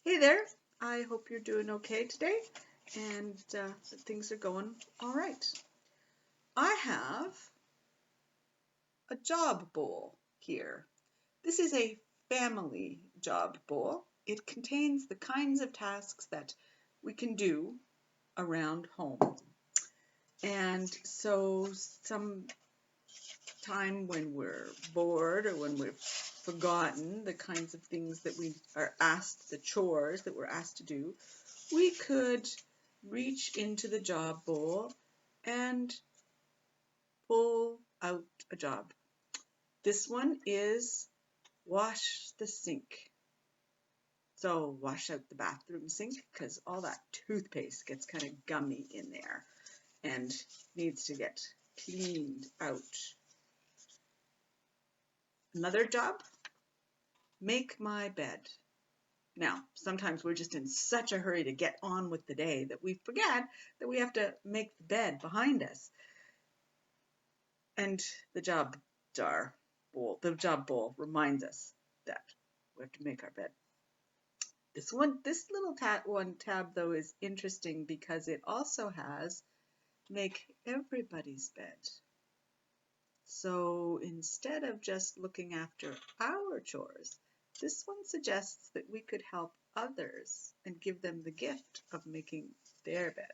Hey there, I hope you're doing okay today and that things are going all right. I have a job bowl here. This is a family job bowl. It contains the kinds of tasks that we can do around home. And so some time when we're bored or when we've forgotten the kinds of things that we are asked, the chores that we're asked to do, we could reach into the job bowl and pull out a job. This one is wash the sink. So wash out the bathroom sink because all that toothpaste gets kind of gummy in there and needs to get cleaned out. Another job, make my bed. Now, sometimes we're just in such a hurry to get on with the day that we forget that we have to make the bed behind us. And the job bowl reminds us that we have to make our bed. This little tab though is interesting because it also has make everybody's bed. So instead of just looking after our chores, this one suggests that we could help others and give them the gift of making their bed.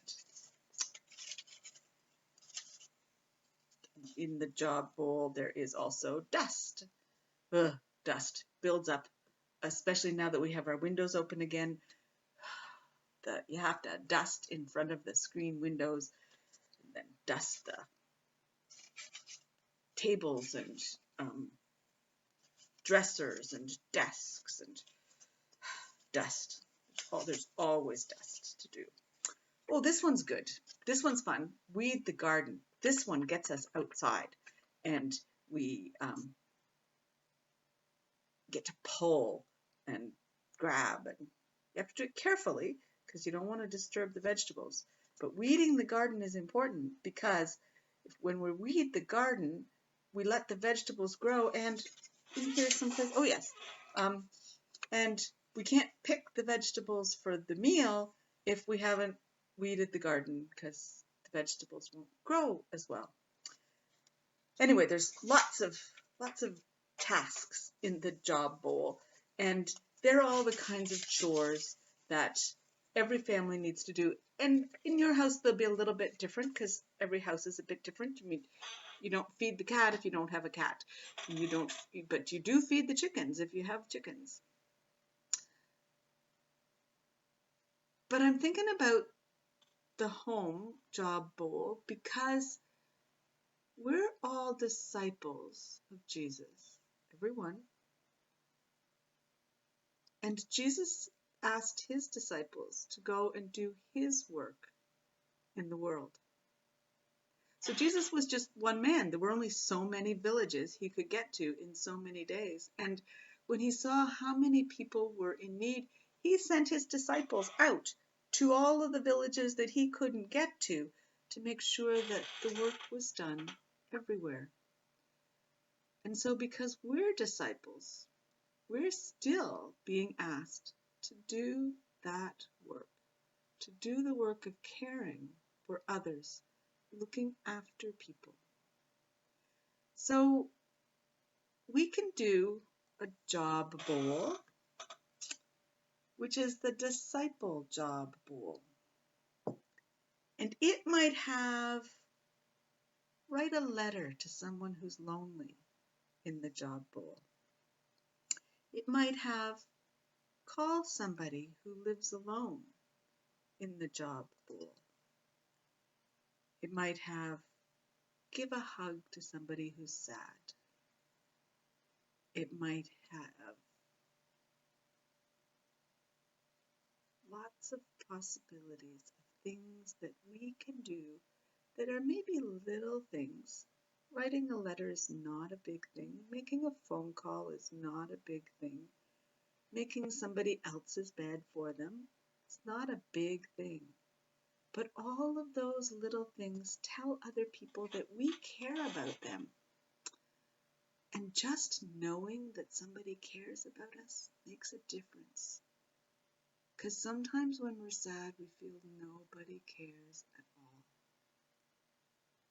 In the job bowl, there is also dust. Dust builds up, especially now that we have our windows open again. You have to dust in front of the screen windows and then dust the tables and dressers and desks and dust. There's always dust to do. Oh, this one's good. This one's fun. Weed the garden. This one gets us outside and we get to pull and grab, and you have to do it carefully because you don't want to disturb the vegetables. But weeding the garden is important because when we weed the garden, we let the vegetables grow, and in here someplace, oh yes, and we can't pick the vegetables for the meal if we haven't weeded the garden because the vegetables won't grow as well. Anyway, there's lots of tasks in the job bowl, and they're all the kinds of chores that every family needs to do. And in your house, they'll be a little bit different because every house is a bit different. I mean, you don't feed the cat if you don't have a cat. But you do feed the chickens if you have chickens. But I'm thinking about the home job bowl because we're all disciples of Jesus, everyone. And Jesus asked his disciples to go and do his work in the world. So Jesus was just one man. There were only so many villages he could get to in so many days. And when he saw how many people were in need, he sent his disciples out to all of the villages that he couldn't get to make sure that the work was done everywhere. And so because we're disciples, we're still being asked to do that work, to do the work of caring for others, looking after people. So we can do a job bowl, which is the disciple job bowl. And it might have write a letter to someone who's lonely in the job bowl. It might have call somebody who lives alone in the job bowl. It might have give a hug to somebody who's sad. It might have lots of possibilities of things that we can do that are maybe little things. Writing a letter is not a big thing. Making a phone call is not a big thing. Making somebody else's bed for them, it's not a big thing. But all of those little things tell other people that we care about them. And just knowing that somebody cares about us makes a difference. Because sometimes when we're sad, we feel nobody cares at all.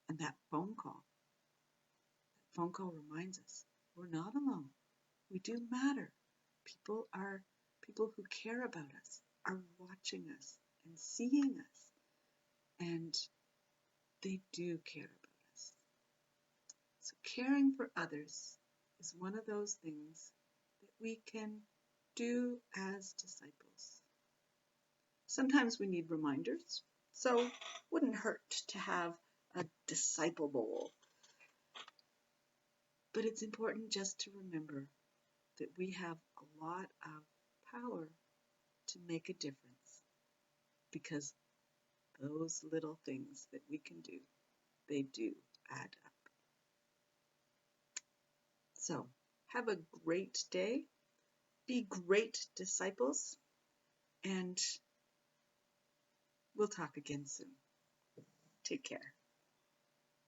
And that phone call reminds us we're not alone. We do matter. People who care about us are watching us and seeing us, and they do care about us. So caring for others is one of those things that we can do as disciples. Sometimes we need reminders, so wouldn't hurt to have a disciple bowl. But it's important just to remember that we have a lot of power to make a difference, because those little things that we can do, they do add up. So have a great day, be great disciples, and we'll talk again soon. Take care.